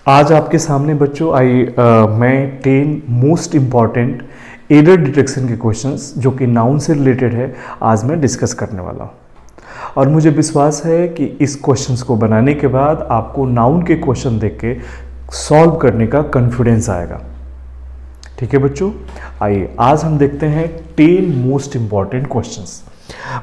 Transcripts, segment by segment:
आज आपके सामने बच्चों मैं 10 मोस्ट इम्पॉर्टेंट एरर डिटेक्शन के क्वेश्चंस जो कि नाउन से रिलेटेड है आज मैं डिस्कस करने वाला हूँ। और मुझे विश्वास है कि इस क्वेश्चंस को बनाने के बाद आपको नाउन के क्वेश्चन देख के सॉल्व करने का कॉन्फिडेंस आएगा। ठीक है बच्चों, आइए आज हम देखते हैं 10 मोस्ट इम्पॉर्टेंट क्वेश्चंस।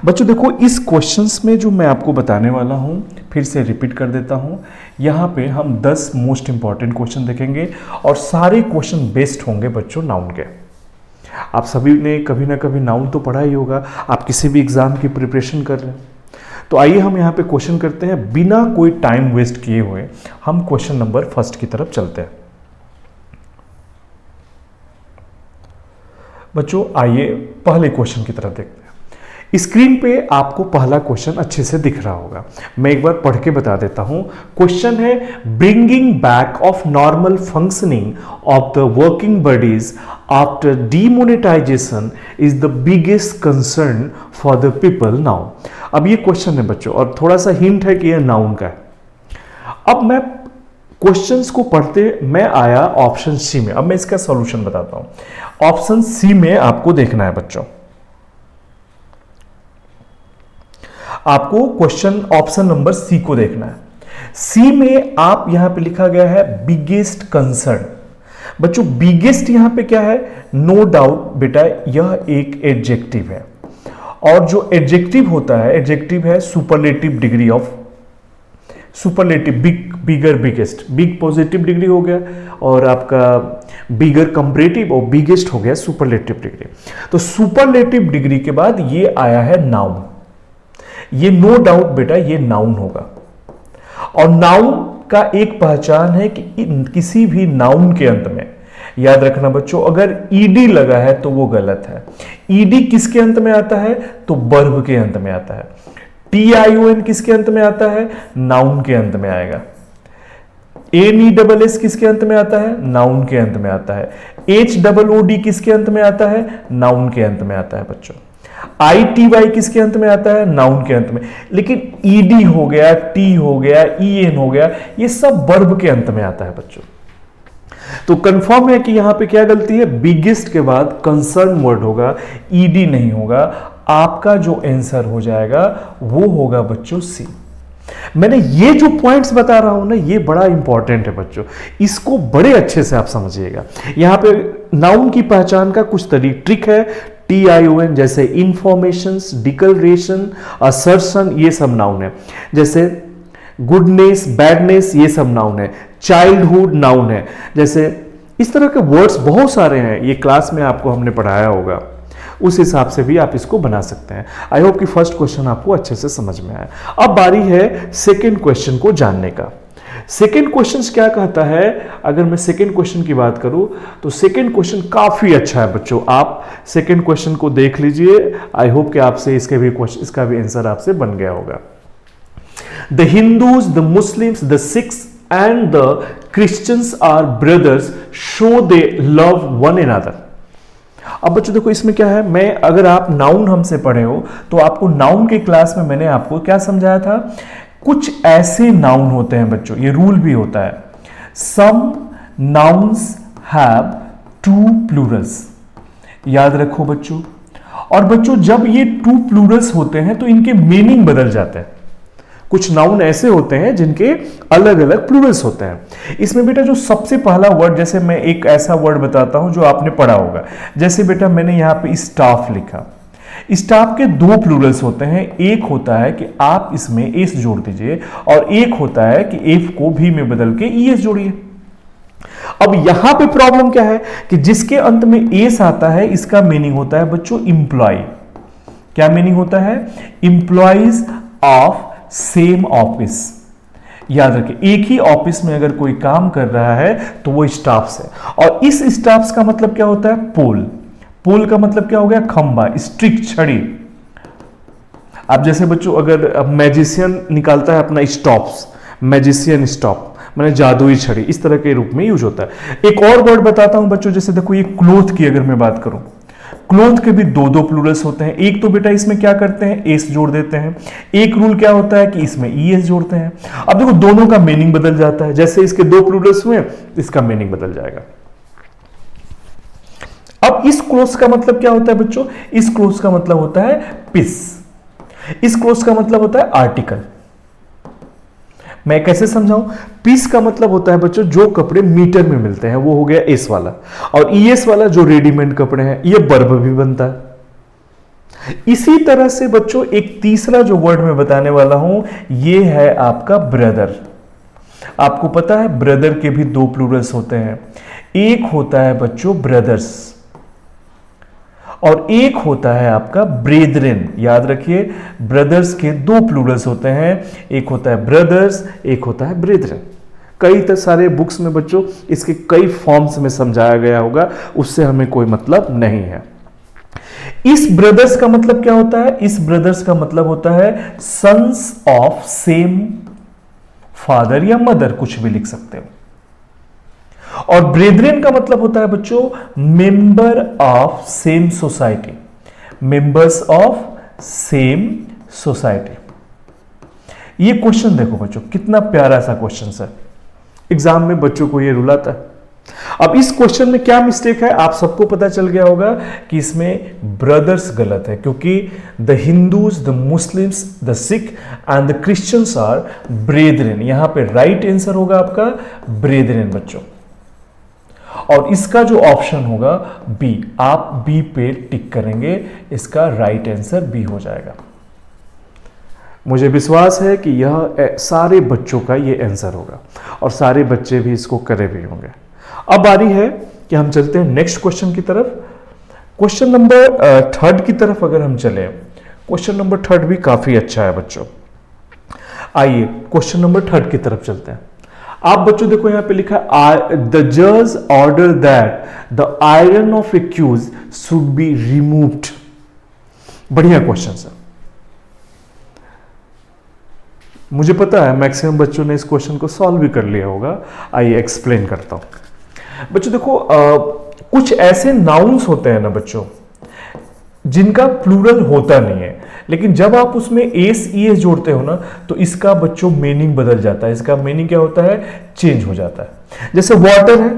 बच्चों देखो, इस क्वेश्चंस में जो मैं आपको बताने वाला हूं फिर से रिपीट कर देता हूं। यहां पे हम 10 मोस्ट इंपॉर्टेंट क्वेश्चन देखेंगे और सारे क्वेश्चन बेस्ड होंगे बच्चों नाउन के। आप सभी ने कभी ना कभी नाउन तो पढ़ा ही होगा, आप किसी भी एग्जाम की प्रिपरेशन कर रहे हैं। तो आइए हम यहाँ पे क्वेश्चन करते हैं, बिना कोई टाइम वेस्ट किए हुए हम क्वेश्चन नंबर फर्स्ट की तरफ चलते हैं। बच्चों आइए पहले क्वेश्चन की तरफ देखते हैं। स्क्रीन पे आपको पहला क्वेश्चन अच्छे से दिख रहा होगा, मैं एक बार पढ़ के बता देता हूं। क्वेश्चन है, bringing back of normal functioning of the working bodies after demonetisation is the biggest concern for the people now. अब ये क्वेश्चन है बच्चों, और थोड़ा सा हिंट है कि यह नाउन का है। अब मैं क्वेश्चंस को पढ़ते मैं आया ऑप्शन सी में। अब मैं इसका सॉल्यूशन बताता हूं। ऑप्शन सी में आपको देखना है बच्चों, आपको क्वेश्चन ऑप्शन नंबर सी को देखना है। सी में आप यहां पे लिखा गया है बिगेस्ट कंसर्न। बच्चों बिगेस्ट यहां पे क्या है? नो डाउट बेटा यह एक एडजेक्टिव है, और जो एडजेक्टिव होता है एडजेक्टिव है superlative degree of, superlative big, bigger, biggest. Big positive degree हो गया और आपका बिगर कंपैरेटिव और बिगेस्ट हो गया सुपरलेटिव डिग्री। तो सुपरलेटिव डिग्री के बाद ये आया है नाउन। ये नो डाउट बेटा ये नाउन होगा। और नाउन का एक पहचान है कि किसी भी नाउन के अंत में, याद रखना बच्चों, अगर ईडी लगा है तो वो गलत है। ईडी किसके अंत में आता है? तो वर्ब के अंत में आता है। टीआईओएन किसके अंत में आता है? नाउन के अंत में आएगा। एनईडबलएस किसके अंत में आता है? नाउन के अंत में आता है। एचडबलओडी किसके अंत में आता है? नाउन के अंत में आता है बच्चों। ITY किसके अंत में आता है? नाउन के अंत में। लेकिन ईडी हो गया, टी हो गया, EN हो गया, ये सब वर्ब के अंत में आता है बच्चों। तो कंफर्म है कि यहां पे क्या गलती है? बिगेस्ट के बाद कंसर्न वर्ड होगा, ईडी नहीं होगा। आपका जो आंसर हो जाएगा वो होगा बच्चों सी। मैंने ये जो पॉइंट्स बता रहा हूं ना, ये बड़ा इंपॉर्टेंट है बच्चों, इसको बड़े अच्छे से आप समझिएगा। यहां पे नाउन की पहचान का कुछ ट्रिक है। TION जैसे इंफॉर्मेशंस, डिक्लेरेशन, असर्शन, ये सब नाउन है। जैसे गुडनेस, बैडनेस, ये सब नाउन है। चाइल्डहुड नाउन है। जैसे इस तरह के वर्ड्स बहुत सारे हैं, ये क्लास में आपको हमने पढ़ाया होगा, उस हिसाब से भी आप इसको बना सकते हैं। आई होप कि फर्स्ट क्वेश्चन आपको अच्छे से समझ में आया। अब बारी है सेकेंड क्वेश्चन को जानने का। सेकेंड क्वेश्चन क्या कहता है? अगर मैं सेकेंड क्वेश्चन की बात करूं तो सेकेंड क्वेश्चन काफी अच्छा है बच्चों। आप सेकेंड क्वेश्चन को देख लीजिए। आई होप कि आपसे इसका भी आंसर आपसे बन गया होगा। The Hindus, the Muslims, the Sikhs and the Christians are brothers, so they love one another. अब बच्चों देखो इसमें क्या है, मैं अगर आप नाउन हमसे पढ़े हो तो आपको नाउन के क्लास में मैंने आपको क्या समझाया था? कुछ ऐसे नाउन होते हैं बच्चों, ये रूल भी होता है, सम नाउन्स हैव 2 प्लूरल्स। याद रखो बच्चों। और बच्चों जब ये 2 प्लूरल्स होते हैं तो इनके मीनिंग बदल जाते हैं। कुछ नाउन ऐसे होते हैं जिनके अलग अलग प्लूरल्स होते हैं। इसमें बेटा जो सबसे पहला वर्ड, जैसे मैं एक ऐसा वर्ड बताता हूं जो आपने पढ़ा होगा। जैसे बेटा मैंने यहां पे स्टाफ लिखा। स्टाफ के 2 प्लूरल्स होते हैं। एक होता है कि आप इसमें एस जोड़ दीजिए, और एक होता है कि एफ को भी में बदल के ईएस जोड़िए। अब यहां पे प्रॉब्लम क्या है कि जिसके अंत में एस आता है इसका मीनिंग होता है बच्चों इंप्लॉय। क्या मीनिंग होता है? Employees of same office. याद रखिए, एक ही ऑफिस में अगर कोई काम कर रहा है तो वो स्टाफ्स है। और इस स्टाफ्स का मतलब क्या होता है? पोल। पोल का मतलब क्या हो गया? खंबा, स्ट्रिक, छड़ी। अब जैसे बच्चों अगर मैजिशियन निकालता है अपना स्टॉप्स, मैजिशियन स्टॉप माने जादुई छड़ी, इस तरह के रूप में यूज होता है। एक और वर्ड बताता हूं बच्चों, जैसे देखो ये क्लोथ की अगर मैं बात करूं क्लोथ के भी दो दो प्लूरल्स होते हैं। एक तो बेटा इसमें क्या करते हैं, एस जोड़ देते हैं। एक रूल क्या होता है कि इसमें ईएस जोड़ते हैं। अब देखो दोनों का मीनिंग बदल जाता है, जैसे इसके दो प्लूरल्स हुए इसका मीनिंग बदल जाएगा। अब इस क्लोज का मतलब क्या होता है बच्चों, इस क्लोज का मतलब होता है पीस। इस क्लोज का मतलब होता है आर्टिकल। मैं कैसे समझाऊं, पीस का मतलब होता है बच्चों जो कपड़े मीटर में मिलते हैं, वो हो गया एस वाला। और ईएस वाला जो रेडीमेड कपड़े हैं, ये वर्ब भी बनता है। इसी तरह से बच्चों एक तीसरा जो वर्ड मैं बताने वाला हूं, ये है आपका ब्रदर। आपको पता है ब्रदर के भी दो प्लूरल्स होते हैं। एक होता है बच्चों ब्रदर्स और एक होता है आपका ब्रेदरेन। याद रखिए ब्रदर्स के दो प्लूरल्स होते हैं, एक होता है ब्रदर्स, एक होता है ब्रेदरेन। कई सारे बुक्स में बच्चों इसके कई फॉर्म्स में समझाया गया होगा, उससे हमें कोई मतलब नहीं है। इस ब्रदर्स का मतलब क्या होता है, इस ब्रदर्स का मतलब होता है सन्स ऑफ सेम फादर या मदर, कुछ भी लिख सकते हो। और ब्रेदरेन का मतलब होता है बच्चों member of same society, members of same society. ये क्वेश्चन देखो बच्चों कितना प्यारा सा क्वेश्चन है, एग्जाम में बच्चों को ये रुलाता है। अब इस क्वेश्चन में क्या मिस्टेक है, आप सबको पता चल गया होगा कि इसमें ब्रदर्स गलत है, क्योंकि the Hindus, the Muslims, the Sikh and the Christians are brethren. यहां पे राइट आंसर होगा आपका ब्रेदरेन बच्चों। और इसका जो ऑप्शन होगा बी, आप बी पे टिक करेंगे, इसका राइट आंसर बी हो जाएगा। मुझे विश्वास है कि यह सारे बच्चों का ये आंसर होगा और सारे बच्चे भी इसको करे भी होंगे। अब बारी है कि हम चलते हैं नेक्स्ट क्वेश्चन की तरफ। क्वेश्चन नंबर थर्ड की तरफ अगर हम चले, क्वेश्चन नंबर थर्ड भी काफी अच्छा है बच्चों। आइए क्वेश्चन नंबर थर्ड की तरफ चलते हैं। आप बच्चों देखो यहां पे लिखा है द जज order that the iron of accused should be removed. बढ़िया क्वेश्चन है, मुझे पता है मैक्सिमम बच्चों ने इस क्वेश्चन को सॉल्व भी कर लिया होगा। आइए एक्सप्लेन करता हूं। बच्चों देखो कुछ ऐसे नाउन्स होते हैं ना बच्चों जिनका प्लूरल होता नहीं है, लेकिन जब आप उसमें एस ईएस जोड़ते हो ना तो इसका बच्चों मीनिंग बदल जाता है। इसका मीनिंग क्या होता है, चेंज हो जाता है। जैसे वाटर है,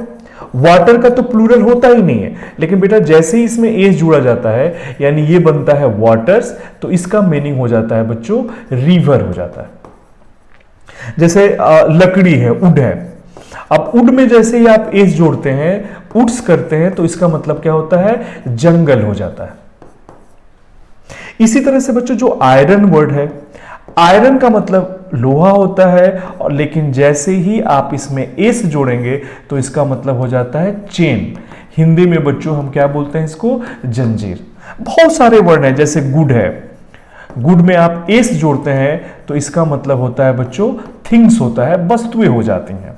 वाटर का तो प्लूरल होता ही नहीं है, लेकिन बेटा जैसे ही इसमें एस जुड़ा जाता है यानी ये बनता है वाटर्स, तो इसका मीनिंग हो जाता है बच्चों रिवर हो जाता है। जैसे लकड़ी है, वुड है, अब वुड में जैसे ही आप एस जोड़ते हैं, वुड्स करते हैं, तो इसका मतलब क्या होता है, जंगल हो जाता है। इसी तरह से बच्चों जो आयरन वर्ड है, आयरन का मतलब लोहा होता है, और लेकिन जैसे ही आप इसमें एस जोड़ेंगे तो इसका मतलब हो जाता है चेन। हिंदी में बच्चों हम क्या बोलते हैं इसको, जंजीर। बहुत सारे वर्ड हैं, जैसे गुड है, गुड में आप एस जोड़ते हैं तो इसका मतलब होता है बच्चों थिंग्स होता है, वस्तुएं हो जाती हैं।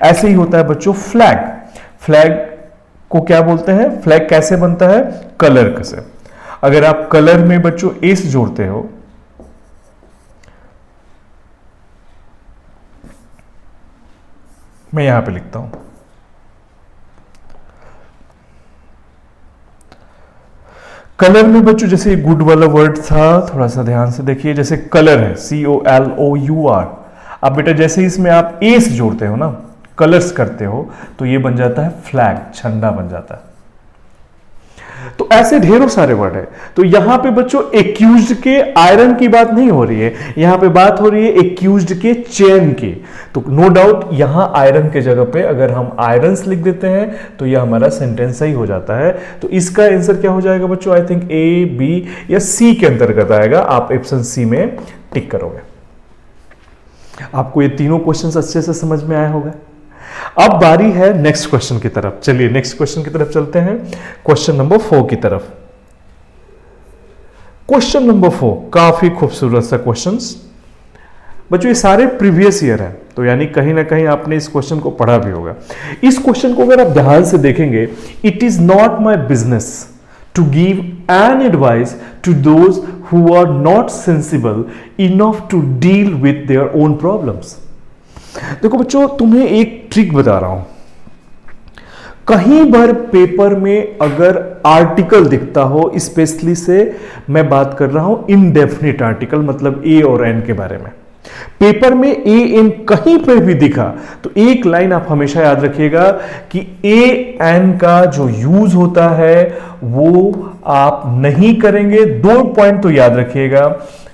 ऐसे ही होता है बच्चों फ्लैग, फ्लैग को क्या बोलते हैं, फ्लैग कैसे बनता है, कलर से। अगर आप कलर में बच्चों एस जोड़ते हो, मैं यहां पे लिखता हूं कलर में बच्चों, जैसे गुड वाला वर्ड था, थोड़ा सा ध्यान से देखिए, जैसे कलर है COLOUR। अब बेटा जैसे इसमें आप एस जोड़ते हो ना, कलर्स करते हो, तो ये बन जाता है फ्लैग, झंडा बन जाता है। तो ऐसे ढेरों सारे वर्ड है। तो यहां पे बच्चों एक्यूज्ड के आयरन की बात नहीं हो रही है, यहां पे बात हो रही है एक्यूज्ड के चेन की। तो नो डाउट यहां आयरन के जगह पे अगर हम आयरन्स लिख देते हैं तो यह हमारा सेंटेंस सही हो जाता है। तो इसका आंसर क्या हो जाएगा बच्चों, आई थिंक A, B या C के अंतर्गत आएगा। आप ऑप्शन C में टिक करोगे। आपको ये तीनों क्वेश्चन अच्छे से समझ में आया होगा। अब बारी है नेक्स्ट क्वेश्चन की तरफ। चलिए नेक्स्ट क्वेश्चन की तरफ चलते हैं, क्वेश्चन नंबर 4 की तरफ। क्वेश्चन नंबर 4 काफी खूबसूरत सा क्वेश्चंस बच्चों, ये सारे प्रीवियस ईयर हैं, तो यानी कहीं ना कहीं आपने इस क्वेश्चन को पढ़ा भी होगा। इस क्वेश्चन को अगर आप ध्यान से देखेंगे, it is not my business to give an advice to those who are not sensible enough to deal with their own problems. देखो बच्चों तुम्हें एक ट्रिक बता रहा हूं, कहीं भर पेपर में अगर आर्टिकल दिखता हो, स्पेशली से मैं बात कर रहा हूं इनडेफिनिट आर्टिकल, मतलब ए और एन के बारे में, पेपर में ए एन कहीं पर भी दिखा तो एक लाइन आप हमेशा याद रखिएगा कि ए एन का जो यूज होता है वो आप नहीं करेंगे। 2 पॉइंट तो याद रखिएगा,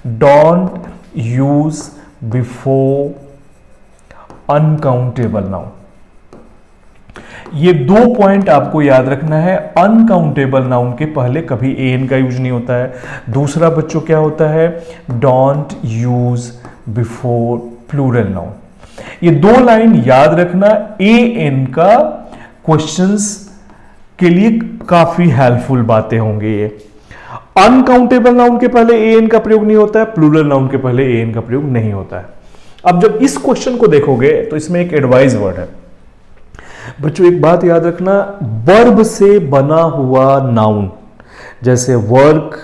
don't use before uncountable noun. ये 2 पॉइंट आपको याद रखना है। अनकाउंटेबल नाउन के पहले कभी ए एन का यूज नहीं होता है। दूसरा बच्चों क्या होता है, don't use before plural noun. ये 2 लाइन याद रखना, ए एन का क्वेश्चंस के लिए काफी हेल्पफुल बातें होंगे। ये अनकाउंटेबल नाउन के पहले ए एन का प्रयोग नहीं होता है, प्लूरल नाउन के पहले ए एन का प्रयोग नहीं होता है। अब जब इस क्वेश्चन को देखोगे तो इसमें एक एडवाइस वर्ड है बच्चों। एक बात याद रखना, वर्ब से बना हुआ नाउन जैसे वर्क,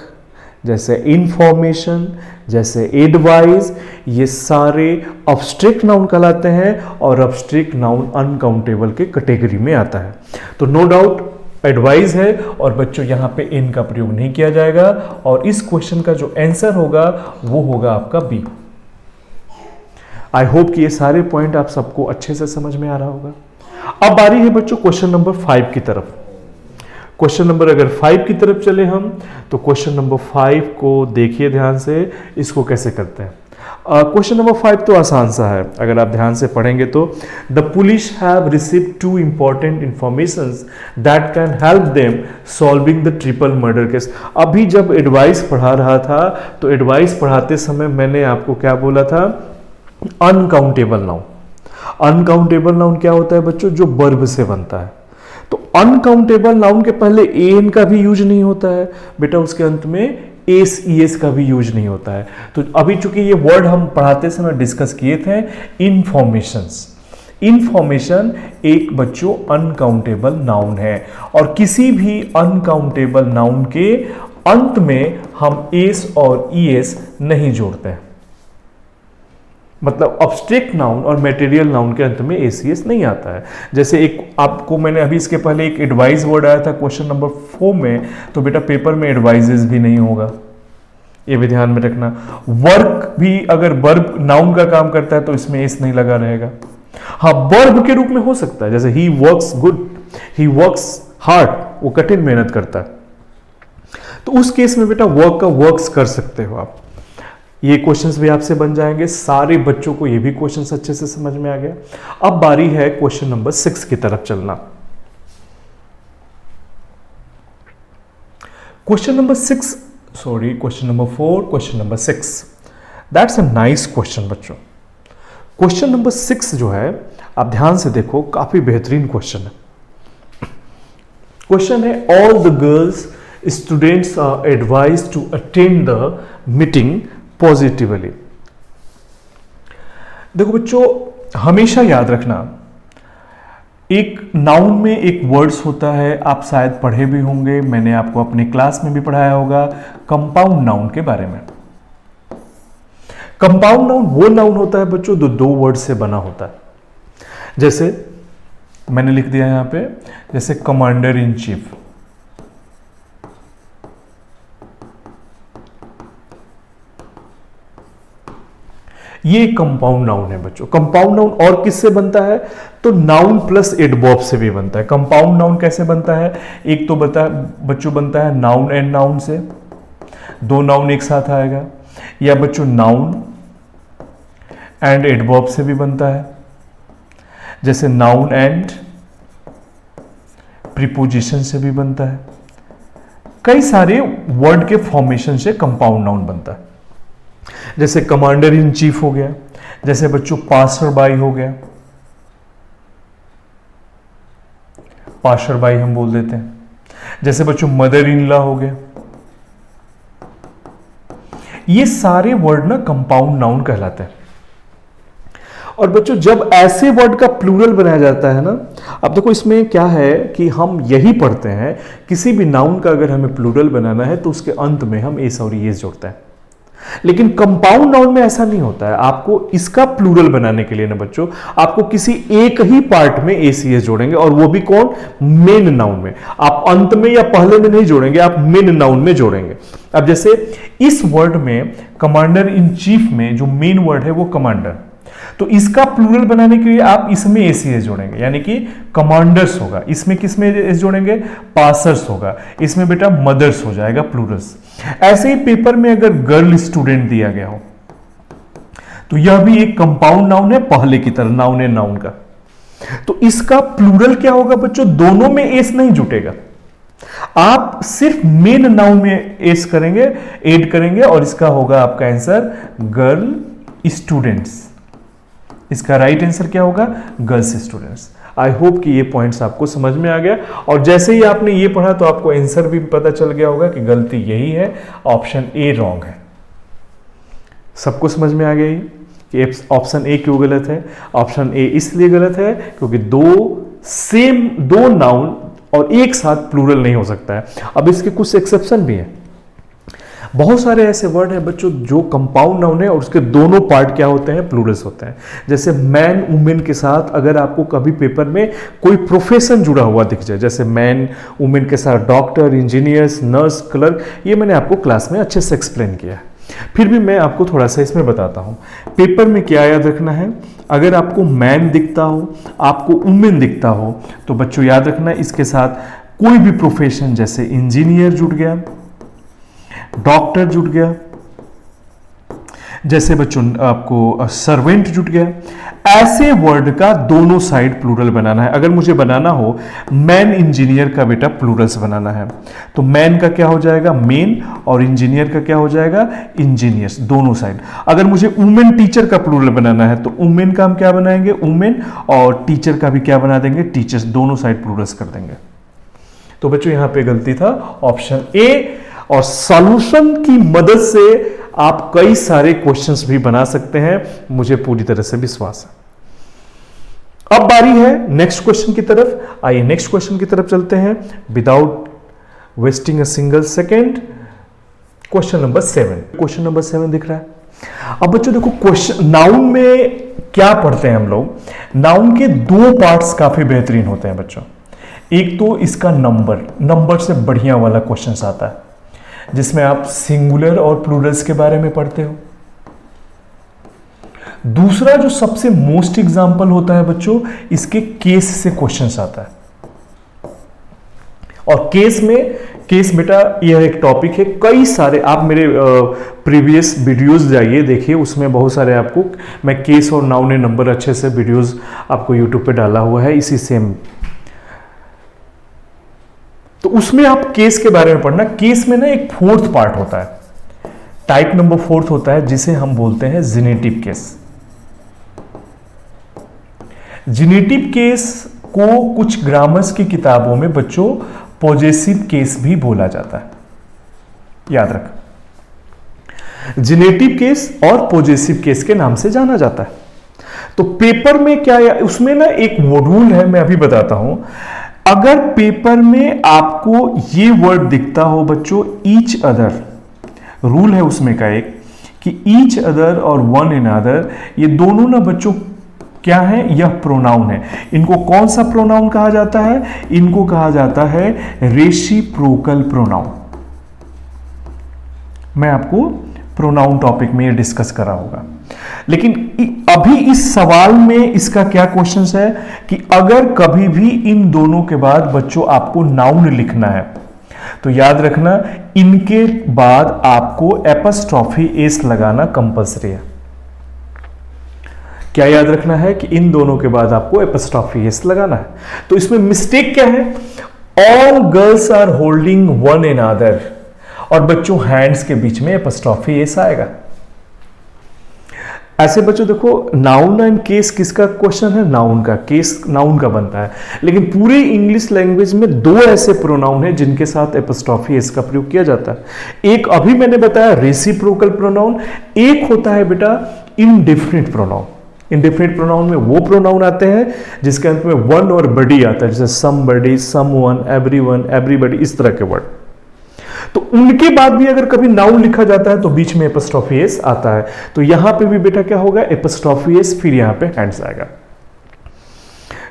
जैसे इंफॉर्मेशन, जैसे एडवाइस, ये सारे अब्स्ट्रैक्ट नाउन कहलाते हैं और अब्स्ट्रैक्ट नाउन अनकाउंटेबल के कैटेगरी में आता है। तो नो डाउट एडवाइस है और बच्चों यहां पे इन का प्रयोग नहीं किया जाएगा और इस क्वेश्चन का जो आंसर होगा वो होगा आपका बी। आई होप कि ये सारे पॉइंट आप सबको अच्छे से समझ में आ रहा होगा। अब बारी है बच्चों क्वेश्चन नंबर 5 की तरफ। क्वेश्चन नंबर अगर 5 की तरफ चले हम तो क्वेश्चन नंबर 5 को देखिए ध्यान से, इसको कैसे करते हैं। क्वेश्चन नंबर 5 तो आसान सा है, अगर आप ध्यान से पढ़ेंगे तो the police have received 2 important informations that can help them solving the triple murder case. अभी जब एडवाइस पढ़ा रहा था तो एडवाइस पढ़ाते समय मैंने आपको क्या बोला था, अनकाउंटेबल नाउन। अनकाउंटेबल नाउन क्या होता है बच्चों, जो वर्ब से बनता है। तो अनकाउंटेबल नाउन के पहले ए एन का भी यूज नहीं होता है बेटा, उसके अंत में एस ई एस का भी यूज नहीं होता है। तो अभी चूंकि ये वर्ड हम पढ़ाते समय डिस्कस किए थे, इंफॉर्मेशंस। इंफॉर्मेशन एक बच्चों अनकाउंटेबल नाउन है और किसी भी अनकाउंटेबल नाउन के अंत में हम एस और ई एस नहीं जोड़ते हैं। मतलब अब्स्ट्रैक्ट नाउन और मटेरियल नाउन के अंत में एसीएस नहीं आता है। जैसे एक आपको मैंने अभी इसके पहले एक एडवाइस वर्ड आया था क्वेश्चन नंबर 4 में, तो बेटा पेपर में एडवाइजेस भी नहीं होगा, ये भी ध्यान में रखना। वर्क भी अगर वर्ब नाउन का काम करता है तो इसमें एस नहीं लगा रहेगा। हाँ, वर्ब के रूप में हो सकता है, जैसे he works good, he works hard, वो कठिन मेहनत करता है, तो उस केस में बेटा वर्क का वर्क्स कर सकते हो आप। ये क्वेश्चंस भी आपसे बन जाएंगे। सारे बच्चों को ये भी क्वेश्चंस अच्छे से समझ में आ गया। अब बारी है क्वेश्चन नंबर 6 की तरफ चलना। Question number 4, question number 6, that's a nice question बच्चों। क्वेश्चन नंबर 6 जो है, आप ध्यान से देखो, काफी बेहतरीन क्वेश्चन है। क्वेश्चन है, all the girls students are advised to attend the meeting positively. देखो बच्चों, हमेशा याद रखना, एक नाउन में एक वर्ड्स होता है, आप शायद पढ़े भी होंगे, मैंने आपको अपने क्लास में भी पढ़ाया होगा कंपाउंड नाउन के बारे में। कंपाउंड नाउन वो नाउन होता है बच्चों जो 2 वर्ड से बना होता है। जैसे मैंने लिख दिया यहां पे, जैसे कमांडर इन चीफ, ये कंपाउंड नाउन है बच्चों। कंपाउंड नाउन और किससे बनता है, तो नाउन प्लस एडवर्ब से भी बनता है। कंपाउंड नाउन कैसे बनता है, एक तो बच्चों बनता है नाउन एंड नाउन से, 2 नाउन एक साथ आएगा, या बच्चों नाउन एंड एडवर्ब से भी बनता है, जैसे नाउन एंड प्रीपोजिशन से भी बनता है। कई सारे वर्ड के फॉर्मेशन से कंपाउंड नाउन बनता है। जैसे कमांडर इन चीफ हो गया, जैसे बच्चों पासर बाई हो गया, पासर बाई हम बोल देते हैं, जैसे बच्चों मदर इन लॉ हो गया। ये सारे वर्ड ना कंपाउंड नाउन कहलाते हैं। और बच्चों जब ऐसे वर्ड का प्लूरल बनाया जाता है ना, अब देखो इसमें क्या है कि हम यही पढ़ते हैं, किसी भी नाउन का अगर हमें प्लूरल बनाना है तो उसके अंत में हम एस और एस जोड़ते हैं। लेकिन कंपाउंड नाउन में ऐसा नहीं होता है। आपको इसका प्लूरल बनाने के लिए ना बच्चों, आपको किसी एक ही पार्ट में एसीएस जोड़ेंगे, और वो भी कौन? मेन नाउन में। आप अंत में या पहले में नहीं जोड़ेंगे, आप मेन नाउन में जोड़ेंगे। अब जैसे इस वर्ड में कमांडर इन चीफ में जो मेन वर्ड है वो कमांडर, तो इसका प्लूरल बनाने के लिए आप इसमें एसीएस जोड़ेंगे, यानी कि कमांडर्स होगा। इसमें किसमें एस जोड़ेंगे? पासर्स होगा। इसमें बेटा मदर्स हो जाएगा प्लूरल्स। ऐसे ही पेपर में अगर गर्ल स्टूडेंट दिया गया हो तो यह भी एक कंपाउंड नाउन है, पहले की तरह नाउन है नाउन का। तो इसका प्लूरल क्या होगा बच्चों? दोनों में एस नहीं जुटेगा, आप सिर्फ मेन नाउन में एस करेंगे, ऐड करेंगे, और इसका होगा आपका आंसर गर्ल स्टूडेंट्स। इसका राइट आंसर क्या होगा? Girls students. आई होप कि ये पॉइंट्स आपको समझ में आ गया, और जैसे ही आपने ये पढ़ा तो आपको आंसर भी पता चल गया होगा कि गलती यही है, ऑप्शन ए रॉन्ग है। सबको समझ में आ गया ये कि ऑप्शन ए क्यों गलत है? ऑप्शन ए इसलिए गलत है क्योंकि दो नाउन और एक साथ प्लूरल नहीं हो सकता है। अब इसके कुछ एक्सेप्शन भी है। बहुत सारे ऐसे वर्ड हैं बच्चों जो कंपाउंड नाउन है और उसके दोनों पार्ट क्या होते हैं? प्लूरल्स होते हैं। जैसे मैन वुमेन के साथ अगर आपको कभी पेपर में कोई प्रोफेशन जुड़ा हुआ दिख जाए, जैसे मैन वुमेन के साथ डॉक्टर, इंजीनियर्स, नर्स, क्लर्क, ये मैंने आपको क्लास में अच्छे से एक्सप्लेन किया है। फिर भी मैं आपको थोड़ा सा इसमें बताता हूं। पेपर में क्या याद रखना है? अगर आपको मैन दिखता हो, आपको वुमेन दिखता हो, तो बच्चों याद रखना इसके साथ कोई भी प्रोफेशन, जैसे इंजीनियर जुड़ गया, डॉक्टर जुट गया, जैसे बच्चों आपको सर्वेंट जुट गया, ऐसे वर्ड का दोनों साइड प्लूरल बनाना है। अगर मुझे बनाना हो मैन इंजीनियर का बेटा प्लूरल्स बनाना है, तो मैन का क्या हो जाएगा? मेन, और इंजीनियर का क्या हो जाएगा? इंजीनियर्स, दोनों साइड। अगर मुझे वुमेन टीचर का प्लूरल बनाना है तो वुमेन का हम क्या बनाएंगे? वुमेन, और टीचर का भी क्या बना देंगे? टीचर्स, दोनों साइड प्लूरल्स कर देंगे। तो बच्चों यहां पे गलती था ऑप्शन ए, और सॉल्यूशन की मदद से आप कई सारे क्वेश्चंस भी बना सकते हैं, मुझे पूरी तरह से विश्वास है। अब बारी है नेक्स्ट क्वेश्चन की तरफ। आइए नेक्स्ट क्वेश्चन की तरफ चलते हैं without wasting a single second. Question number 7। Question number 7 दिख रहा है। अब बच्चों देखो, क्वेश्चन नाउन में क्या पढ़ते हैं हम लोग? नाउन के दो पार्ट्स काफी बेहतरीन होते हैं बच्चों। एक तो इसका नंबर से बढ़िया वाला क्वेश्चन आता है, जिसमें आप सिंगुलर और प्लूरल्स के बारे में पढ़ते हो। दूसरा जो सबसे मोस्ट एग्जाम्पल होता है बच्चों, इसके केस से क्वेश्चंस आता है। और केस बेटा यह एक टॉपिक है, कई सारे आप मेरे प्रीवियस वीडियोस जाइए देखिए, उसमें बहुत सारे आपको मैं केस और नाउन ए नंबर अच्छे से वीडियोस आपको यूट्यूब पे डाला हुआ है इसी सेम। तो उसमें आप केस के बारे में पढ़ना। केस में ना एक फोर्थ पार्ट होता है, टाइप नंबर 4 होता है, जिसे हम बोलते हैं जेनेटिव केस। जेनेटिव केस को कुछ ग्रामर्स की किताबों में बच्चों पॉजेसिव केस भी बोला जाता है, याद रख। जेनेटिव केस और पॉजेसिव केस के नाम से जाना जाता है। तो पेपर में क्या उसमें ना एक रूल है, मैं अभी बताता हूं। अगर पेपर में आपको ये वर्ड दिखता हो बच्चों, ईच अदर, रूल है उसमें का एक कि ईच अदर और वन अनदर, ये दोनों ना बच्चों क्या है? यह प्रोनाउन है। इनको कौन सा प्रोनाउन कहा जाता है? इनको कहा जाता है रेसिप्रोकल प्रोनाउन। मैं आपको प्रोनाउन टॉपिक में ये डिस्कस करा होगा। लेकिन अभी इस सवाल में इसका क्या क्वेश्चन है कि अगर कभी भी इन दोनों के बाद बच्चों आपको नाउन लिखना है, तो याद रखना इनके बाद आपको एपस्ट्रॉफी एस लगाना कंपलसरी है। क्या याद रखना है कि इन दोनों के बाद आपको एपस्ट्रॉफी एस लगाना है। तो इसमें मिस्टेक क्या है? All girls are holding one another, और बच्चों हैंड्स के बीच में एपस्ट्रॉफी एस आएगा। ऐसे बच्चों देखो, नाउन एंड केस किसका क्वेश्चन है? नाउन का। केस नाउन का बनता है, लेकिन पूरी इंग्लिश लैंग्वेज में दो ऐसे प्रोनाउन हैं जिनके साथ एपस्ट्रॉफी एस का प्रयोग किया जाता है। एक अभी मैंने बताया रेसिप्रोकल प्रोनाउन, एक होता है बेटा इनडेफिनिट प्रोनाउन। इनडेफिनिट प्रोनाउन में वो प्रोनाउन आते हैं जिसके अंत में वन और बडी आता है, जैसे समबडी, समवन, एवरीवन, एवरीबडी, इस तरह के वर्ड। तो उनके बाद भी अगर कभी नाउन लिखा जाता है तो बीच में एपस्ट्रॉफी एस आता है। तो यहां पे भी बेटा क्या होगा, एपस्ट्रॉफी एस, फिर यहां पे हैंड्स आएगा।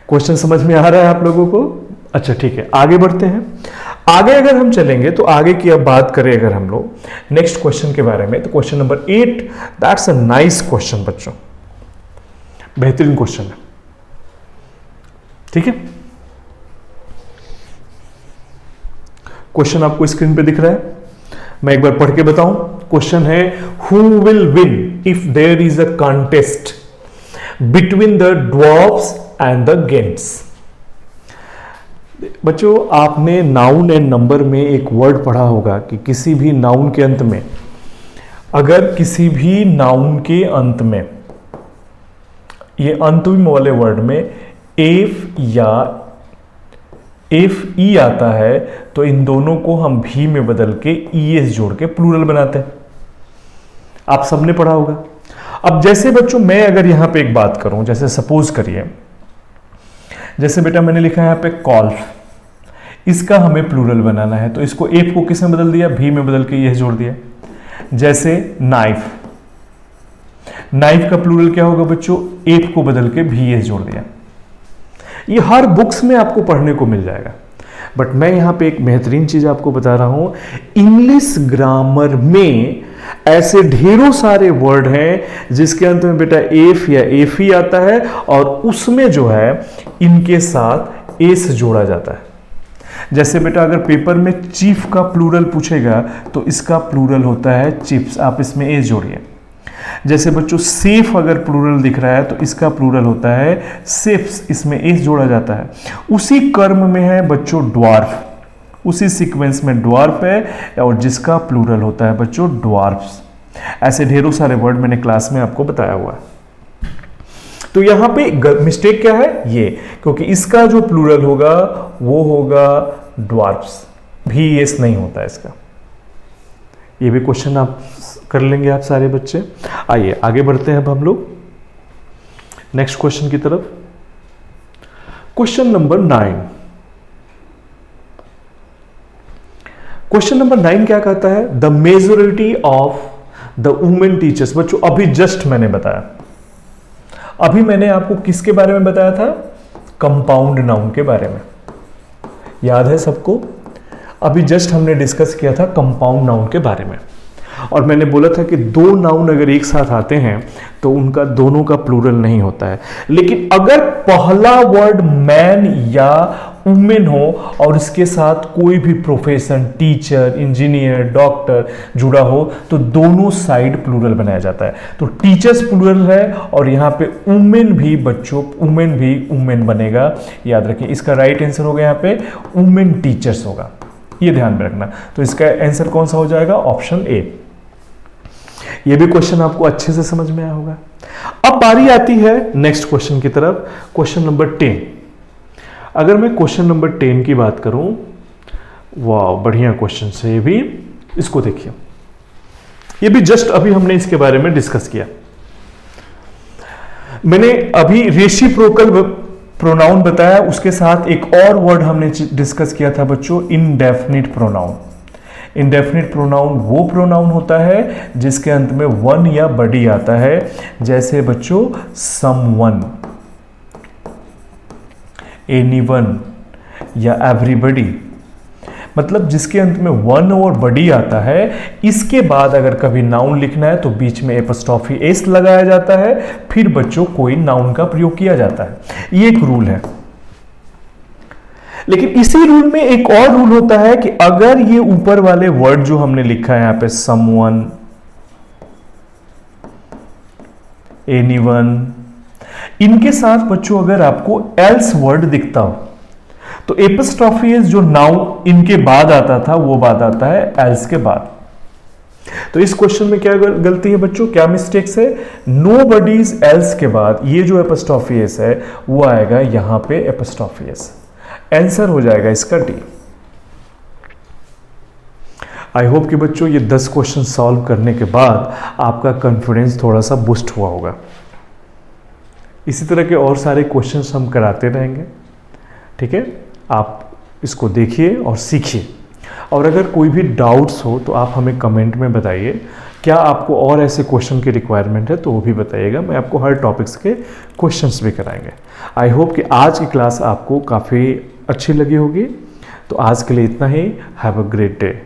क्वेश्चन समझ में आ रहा है आप लोगों को? अच्छा ठीक है, आगे बढ़ते हैं। आगे अगर हम चलेंगे तो आगे की अब बात करें अगर हम लोग नेक्स्ट क्वेश्चन के बारे में, तो question number 8, that's a nice question बच्चों, बेहतरीन क्वेश्चन है। ठीक है, क्वेश्चन आपको स्क्रीन पे दिख रहा है, मैं एक बार पढ़ के बताऊं। क्वेश्चन है, who will win if there is a contest between the dwarfs and the giants. बच्चों आपने नाउन एंड नंबर में एक वर्ड पढ़ा होगा कि किसी भी नाउन के अंत में, अगर किसी भी नाउन के अंत में, ये अंतिम वाले वर्ड में एफ या एफ ई आता है, तो इन दोनों को हम भी में बदल के ई एस जोड़ के प्लूरल बनाते हैं। आप सबने पढ़ा होगा। अब जैसे बच्चों मैं अगर यहां पे एक बात करूं, जैसे सपोज करिए, जैसे बेटा मैंने लिखा है यहां पे कॉल्फ, इसका हमें प्लूरल बनाना है, तो इसको एफ को किस में बदल दिया, भी में बदल के ये जोड़ दिया। जैसे नाइफ, नाइफ का प्लूरल क्या होगा बच्चों, एफ को बदल के भी एस जोड़ दिया। ये हर बुक्स में आपको पढ़ने को मिल जाएगा, बट मैं यहां पे एक बेहतरीन चीज आपको बता रहा हूं। इंग्लिश ग्रामर में ऐसे ढेरों सारे वर्ड हैं जिसके अंत में बेटा एफ या एफ ही आता है, और उसमें जो है इनके साथ एस जोड़ा जाता है। जैसे बेटा अगर पेपर में चीफ का प्लूरल पूछेगा तो इसका प्लूरल होता है चिप्स, आप इसमें एस जोड़िए। जैसे बच्चों सेफ अगर प्लूरल दिख रहा है तो इसका प्लूरल होता है सेफ्स, इसमें एस जोड़ा जाता है। उसी कर्म में है बच्चों ड्वार्फ, उसी सीक्वेंस में ड्वार्फ है, और जिसका प्लूरल होता है बच्चों ड्वार्फ्स। ऐसे ढेरों सारे वर्ड मैंने क्लास में आपको बताया हुआ है। तो यहां पे मिस्टेक क्या है, ये, क्योंकि इसका जो प्लूरल होगा वो होगा ड्वार्फ्स, भी एस नहीं होता है इसका। ये भी क्वेश्चन आप कर लेंगे आप सारे बच्चे। आइए आगे बढ़ते हैं अब हम लोग नेक्स्ट क्वेश्चन की तरफ। Question number 9। क्वेश्चन नंबर 9 क्या कहता है, the majority of the women teachers. बच्चों अभी जस्ट मैंने बताया, अभी मैंने आपको किसके बारे में बताया था, कंपाउंड नाउन के बारे में, याद है सबको? अभी जस्ट हमने डिस्कस किया था कंपाउंड नाउन के बारे में, और मैंने बोला था कि दो नाउन अगर एक साथ आते हैं तो उनका दोनों का प्लूरल नहीं होता है। लेकिन अगर पहला वर्ड मैन या वुमेन हो और इसके साथ कोई भी प्रोफेशन, टीचर, इंजीनियर, डॉक्टर जुड़ा हो, तो दोनों साइड प्लूरल बनाया जाता है। तो टीचर्स प्लूरल है, और यहां पे वुमेन भी बच्चों, वुमेन भी वुमेन बनेगा, याद रखिए। इसका राइट आंसर होगा यहाँ पे वुमेन टीचर्स होगा, ये ध्यान में रखना। तो इसका आंसर कौन सा हो जाएगा, ऑप्शन ए। ये भी क्वेश्चन आपको अच्छे से समझ में आया होगा। अब बारी आती है नेक्स्ट क्वेश्चन की तरफ, क्वेश्चन नंबर 10। अगर मैं क्वेश्चन नंबर 10 की बात करूं, वाह बढ़िया क्वेश्चन है ये भी, इसको देखिए। ये भी जस्ट अभी हमने इसके बारे में डिस्कस किया। मैंने अभी रेसिप्रोकल प्रोनाउन बताया, उसके साथ एक और वर्ड हमने डिस्कस किया था बच्चों, इनडेफिनिट प्रोनाउन। इनडेफिनिट प्रोनाउन वो प्रोनाउन होता है जिसके अंत में वन या बडी आता है, जैसे बच्चों समवन, एनीवन या एवरीबडी। मतलब जिसके अंत में वन और बडी आता है, इसके बाद अगर कभी नाउन लिखना है तो बीच में एपस्ट्रॉफी एस लगाया जाता है, फिर बच्चों कोई नाउन का प्रयोग किया जाता है। ये एक रूल है। लेकिन इसी रूल में एक और रूल होता है कि अगर ये ऊपर वाले वर्ड जो हमने लिखा है यहां पे समवन, एनीवन, इनके साथ बच्चों अगर आपको एल्स वर्ड दिखता हो तो एपस्ट्रॉफी एस जो नाउन इनके बाद आता था वो बाद आता है एल्स के बाद। तो इस क्वेश्चन में क्या गलती है बच्चों, क्या मिस्टेक्स है, नोबडीज एल्स के बाद ये जो एपस्ट्रॉफी एस है वो आएगा यहां पे एपस्ट्रॉफी एस। आंसर हो जाएगा इसका डी। आई होप कि बच्चों ये 10 क्वेश्चन सॉल्व करने के बाद आपका कॉन्फिडेंस थोड़ा सा बूस्ट हुआ होगा। इसी तरह के और सारे क्वेश्चंस हम कराते रहेंगे, ठीक है? आप इसको देखिए और सीखिए। और अगर कोई भी डाउट्स हो तो आप हमें कमेंट में बताइए। क्या आपको और ऐसे क्वेश्चन की रिक्वायरमेंट है तो वो भी बताइएगा, मैं आपको हर टॉपिक्स के क्वेश्चंस भी कराएंगे। आई होप कि आज की क्लास आपको काफ़ी अच्छी लगी होगी। तो आज के लिए इतना ही। Have a great day.